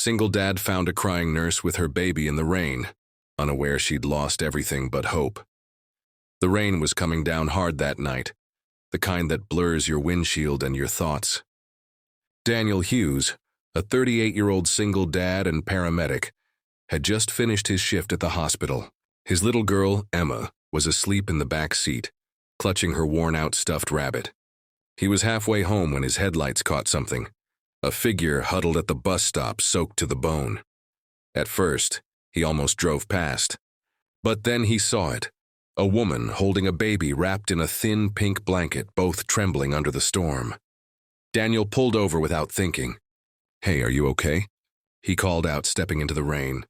Single dad found a crying nurse with her baby in the rain, unaware she'd lost everything but hope. The rain was coming down hard that night, the kind that blurs your windshield and your thoughts. Daniel Hughes, a 38-year-old single dad and paramedic, had just finished his shift at the hospital. His little girl, Emma, was asleep in the back seat, clutching her worn-out stuffed rabbit. He was halfway home when his headlights caught something. A figure huddled at the bus stop, soaked to the bone. At first, he almost drove past. But then he saw it. A woman holding a baby wrapped in a thin pink blanket, both trembling under the storm. Daniel pulled over without thinking. "Hey, are you okay?" he called out, stepping into the rain.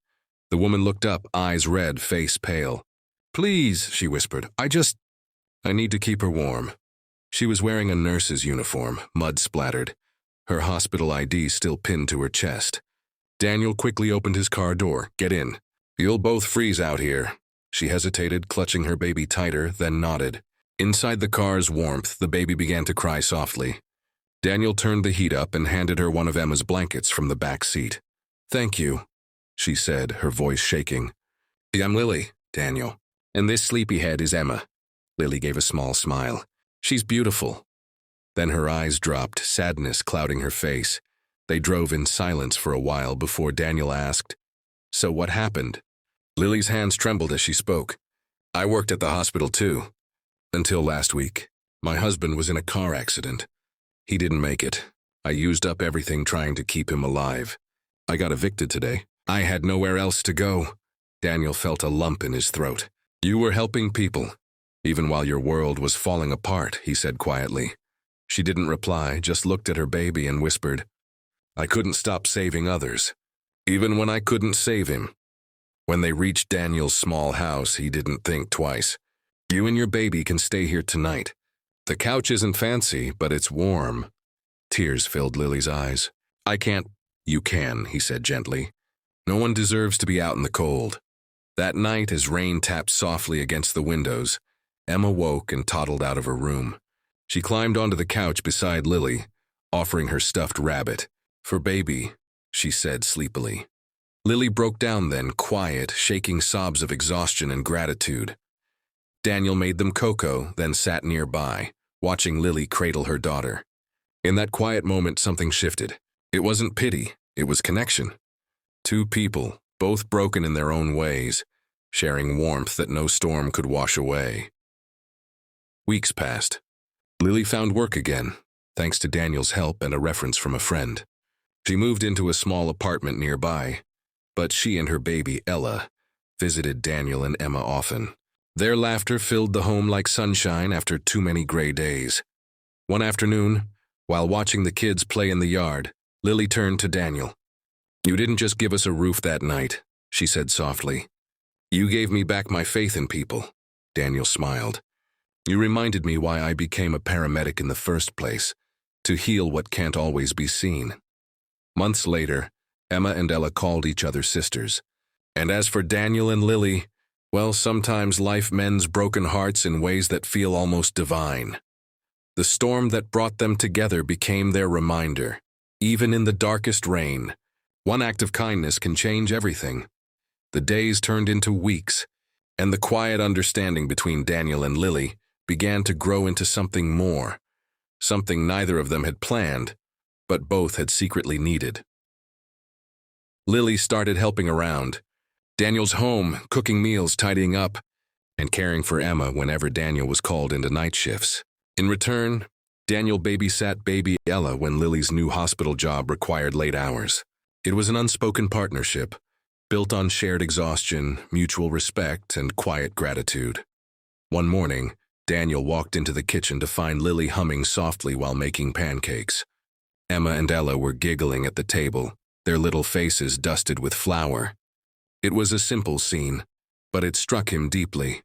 The woman looked up, eyes red, face pale. "Please," she whispered, I need to keep her warm." She was wearing a nurse's uniform, mud-splattered, her hospital ID still pinned to her chest. Daniel quickly opened his car door. "Get in. You'll both freeze out here." She hesitated, clutching her baby tighter, then nodded. Inside the car's warmth, the baby began to cry softly. Daniel turned the heat up and handed her one of Emma's blankets from the back seat. "Thank you," she said, her voice shaking. "I'm Lily, Daniel, and this sleepyhead is Emma." Lily gave a small smile. "She's beautiful." Then her eyes dropped, sadness clouding her face. They drove in silence for a while before Daniel asked, "So what happened?" Lily's hands trembled as she spoke. "I worked at the hospital too. Until last week. My husband was in a car accident. He didn't make it. I used up everything trying to keep him alive. I got evicted today. I had nowhere else to go." Daniel felt a lump in his throat. "You were helping people, even while your world was falling apart," he said quietly. She didn't reply, just looked at her baby and whispered, "I couldn't stop saving others, even when I couldn't save him." When they reached Daniel's small house, he didn't think twice. "You and your baby can stay here tonight. The couch isn't fancy, but it's warm." Tears filled Lily's eyes. "I can't." "You can," he said gently. "No one deserves to be out in the cold." That night, as rain tapped softly against the windows, Emma woke and toddled out of her room. She climbed onto the couch beside Lily, offering her stuffed rabbit. "For baby," she said sleepily. Lily broke down then, quiet, shaking sobs of exhaustion and gratitude. Daniel made them cocoa, then sat nearby, watching Lily cradle her daughter. In that quiet moment, something shifted. It wasn't pity, it was connection. Two people, both broken in their own ways, sharing warmth that no storm could wash away. Weeks passed. Lily found work again, thanks to Daniel's help and a reference from a friend. She moved into a small apartment nearby, but she and her baby, Ella, visited Daniel and Emma often. Their laughter filled the home like sunshine after too many gray days. One afternoon, while watching the kids play in the yard, Lily turned to Daniel. "You didn't just give us a roof that night," she said softly. "You gave me back my faith in people." Daniel smiled. "You reminded me why I became a paramedic in the first place, to heal what can't always be seen." Months later, Emma and Ella called each other sisters. And as for Daniel and Lily, well, sometimes life mends broken hearts in ways that feel almost divine. The storm that brought them together became their reminder. Even in the darkest rain, one act of kindness can change everything. The days turned into weeks, and the quiet understanding between Daniel and Lily began to grow into something more, something neither of them had planned, but both had secretly needed. Lily started helping around. Daniel's home, cooking meals, tidying up, and caring for Emma whenever Daniel was called into night shifts. In return, Daniel babysat baby Ella when Lily's new hospital job required late hours. It was an unspoken partnership, built on shared exhaustion, mutual respect, and quiet gratitude. One morning, Daniel walked into the kitchen to find Lily humming softly while making pancakes. Emma and Ella were giggling at the table, their little faces dusted with flour. It was a simple scene, but it struck him deeply.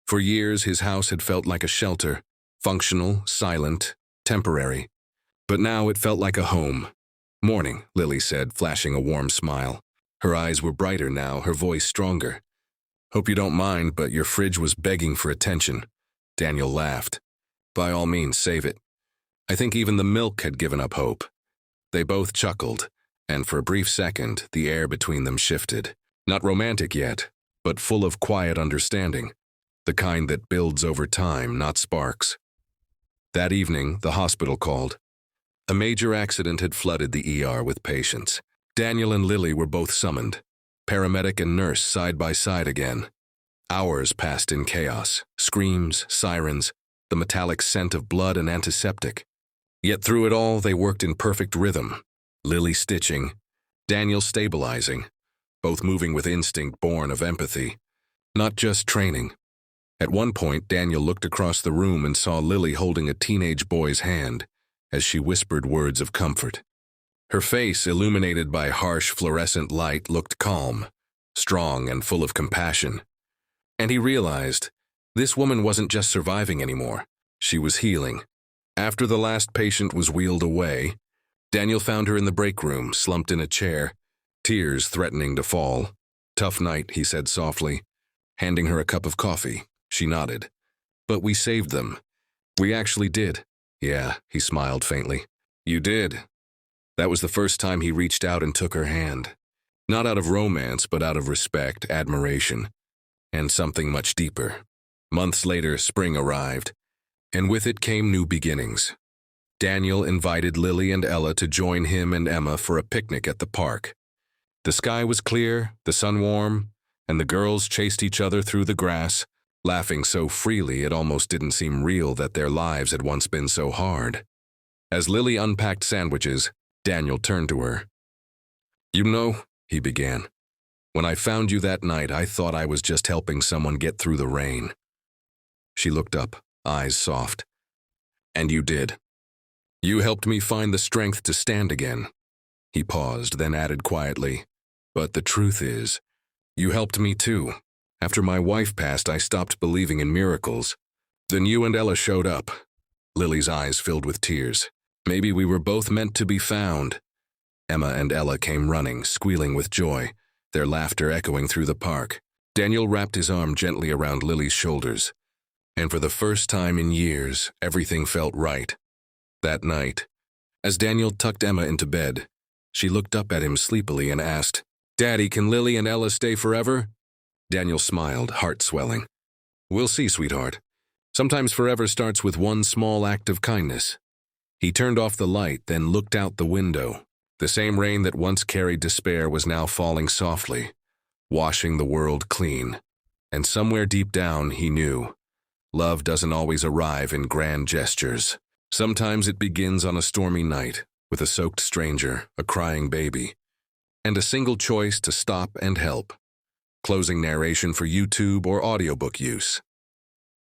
For years, his house had felt like a shelter, functional, silent, temporary. But now it felt like a home. "Morning," Lily said, flashing a warm smile. Her eyes were brighter now, her voice stronger. "Hope you don't mind, but your fridge was begging for attention." Daniel laughed. "By all means, save it." I think even the milk had given up hope. They both chuckled, and for a brief second, the air between them shifted. Not romantic yet, but full of quiet understanding, the kind that builds over time, not sparks. That evening, the hospital called. A major accident had flooded the ER with patients. Daniel and Lily were both summoned, paramedic and nurse side by side again. Hours passed in chaos, screams, sirens, the metallic scent of blood and antiseptic. Yet through it all, they worked in perfect rhythm. Lily stitching, Daniel stabilizing, both moving with instinct born of empathy, not just training. At one point, Daniel looked across the room and saw Lily holding a teenage boy's hand as she whispered words of comfort. Her face, illuminated by harsh fluorescent light, looked calm, strong, and full of compassion. And he realized this woman wasn't just surviving anymore. She was healing. After the last patient was wheeled away, Daniel found her in the break room, slumped in a chair, tears threatening to fall. "Tough night," he said softly, handing her a cup of coffee. She nodded. "But we saved them." "We actually did." "Yeah," he smiled faintly. "You did." That was the first time he reached out and took her hand. Not out of romance, but out of respect, admiration, and something much deeper. Months later, spring arrived, and with it came new beginnings. Daniel invited Lily and Ella to join him and Emma for a picnic at the park. The sky was clear, the sun warm, and the girls chased each other through the grass, laughing so freely it almost didn't seem real that their lives had once been so hard. As Lily unpacked sandwiches, Daniel turned to her. "You know," he began, "when I found you that night, I thought I was just helping someone get through the rain." She looked up, eyes soft. "And you did. You helped me find the strength to stand again." He paused, then added quietly, "But the truth is, you helped me too. After my wife passed, I stopped believing in miracles. Then you and Ella showed up." Lily's eyes filled with tears. "Maybe we were both meant to be found." Emma and Ella came running, squealing with joy, their laughter echoing through the park. Daniel wrapped his arm gently around Lily's shoulders, and for the first time in years, everything felt right. That night, as Daniel tucked Emma into bed, she looked up at him sleepily and asked, "Daddy, can Lily and Ella stay forever?" Daniel smiled, heart swelling. "We'll see, sweetheart. Sometimes forever starts with one small act of kindness." He turned off the light, then looked out the window. The same rain that once carried despair was now falling softly, washing the world clean. And somewhere deep down, he knew, love doesn't always arrive in grand gestures. Sometimes it begins on a stormy night, with a soaked stranger, a crying baby, and a single choice to stop and help. Closing narration for YouTube or audiobook use.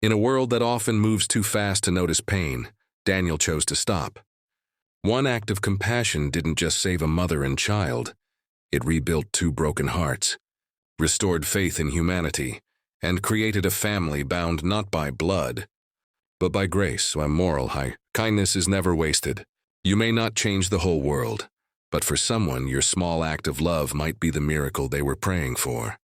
In a world that often moves too fast to notice pain, Daniel chose to stop. One act of compassion didn't just save a mother and child. It rebuilt two broken hearts, restored faith in humanity, and created a family bound not by blood, but by grace, by moral high. Kindness is never wasted. You may not change the whole world, but for someone, your small act of love might be the miracle they were praying for.